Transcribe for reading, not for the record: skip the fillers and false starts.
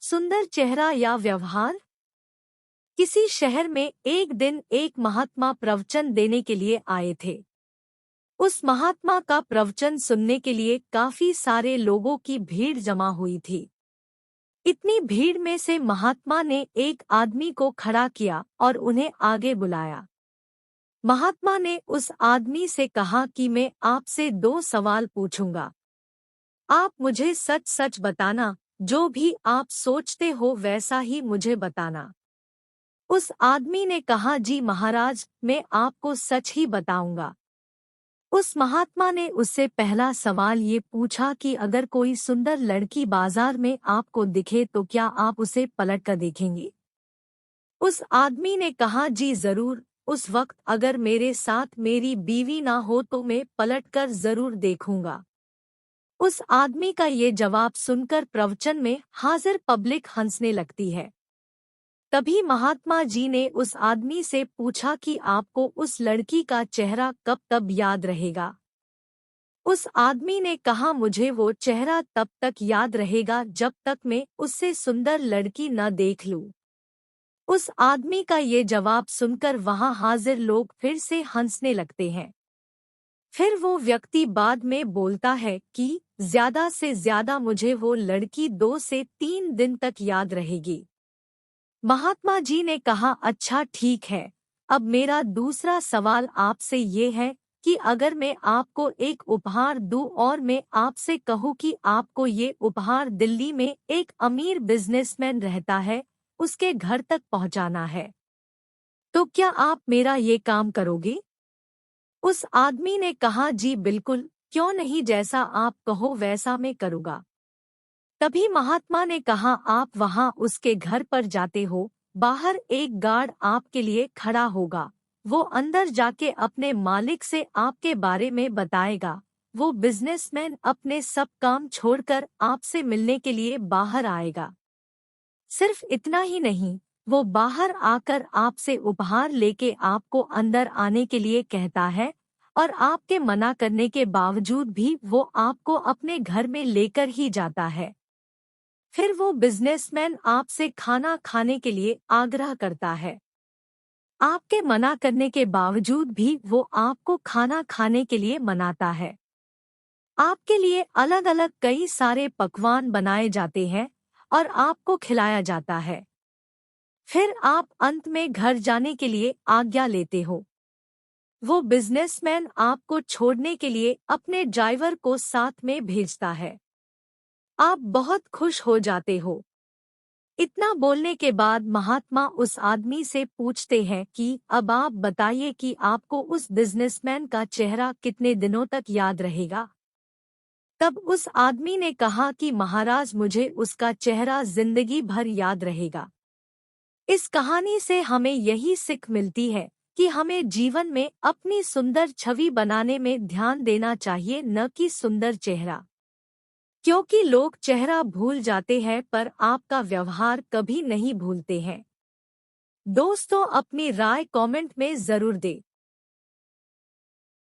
सुंदर चेहरा या व्यवहार। किसी शहर में एक दिन एक महात्मा प्रवचन देने के लिए आए थे। उस महात्मा का प्रवचन सुनने के लिए काफी सारे लोगों की भीड़ जमा हुई थी। इतनी भीड़ में से महात्मा ने एक आदमी को खड़ा किया और उन्हें आगे बुलाया। महात्मा ने उस आदमी से कहा कि मैं आपसे 2 सवाल पूछूंगा। आप मुझे सच सच बताना, जो भी आप सोचते हो वैसा ही मुझे बताना। उस आदमी ने कहा, जी महाराज, मैं आपको सच ही बताऊंगा। उस महात्मा ने उससे पहला सवाल ये पूछा कि अगर कोई सुंदर लड़की बाजार में आपको दिखे तो क्या आप उसे पलट कर देखेंगे? उस आदमी ने कहा, जी जरूर, उस वक्त अगर मेरे साथ मेरी बीवी ना हो तो मैं पलटकर जरूर देखूंगा। उस आदमी का ये जवाब सुनकर प्रवचन में हाजिर पब्लिक हंसने लगती है। तभी महात्मा जी ने उस आदमी से पूछा कि आपको उस लड़की का चेहरा कब तक याद रहेगा? उस आदमी ने कहा, मुझे वो चेहरा तब तक याद रहेगा जब तक मैं उससे सुंदर लड़की न देख लूं। उस आदमी का ये जवाब सुनकर वहां हाजिर लोग फिर से हंसने लगते हैं। फिर वो व्यक्ति बाद में बोलता है कि ज्यादा से ज्यादा मुझे वो लड़की 2 से 3 दिन तक याद रहेगी। महात्मा जी ने कहा, अच्छा ठीक है, अब मेरा दूसरा सवाल आपसे ये है कि अगर मैं आपको एक उपहार दूं और मैं आपसे कहूं कि आपको ये उपहार दिल्ली में एक अमीर बिजनेसमैन रहता है, उसके घर तक पहुंचाना है, तो क्या आप मेरा ये काम करोगे? उस आदमी ने कहा, जी बिल्कुल, क्यों नहीं, जैसा आप कहो वैसा मैं करूँगा। तभी महात्मा ने कहा, आप वहां उसके घर पर जाते हो, बाहर एक गार्ड आपके लिए खड़ा होगा। वो अंदर जाके अपने मालिक से आपके बारे में बताएगा। वो बिजनेसमैन अपने सब काम छोड़कर आपसे मिलने के लिए बाहर आएगा। सिर्फ इतना ही नहीं, वो बाहर आकर आपसे उपहार लेके आपको अंदर आने के लिए कहता है और आपके मना करने के बावजूद भी वो आपको अपने घर में लेकर ही जाता है। फिर वो बिजनेसमैन आपसे खाना खाने के लिए आग्रह करता है। आपके मना करने के बावजूद भी वो आपको खाना खाने के लिए मनाता है। आपके लिए अलग अलग कई सारे पकवान बनाए जाते हैं और आपको खिलाया जाता है। फिर आप अंत में घर जाने के लिए आज्ञा लेते हो। वो बिजनेसमैन आपको छोड़ने के लिए अपने ड्राइवर को साथ में भेजता है। आप बहुत खुश हो जाते हो। इतना बोलने के बाद महात्मा उस आदमी से पूछते हैं कि अब आप बताइए कि आपको उस बिजनेसमैन का चेहरा कितने दिनों तक याद रहेगा? तब उस आदमी ने कहा कि महाराज, मुझे उसका चेहरा जिंदगी भर याद रहेगा। इस कहानी से हमें यही सीख मिलती है कि हमें जीवन में अपनी सुंदर छवि बनाने में ध्यान देना चाहिए, न कि सुंदर चेहरा। क्योंकि लोग चेहरा भूल जाते हैं पर आपका व्यवहार कभी नहीं भूलते हैं। दोस्तों, अपनी राय कमेंट में जरूर दें।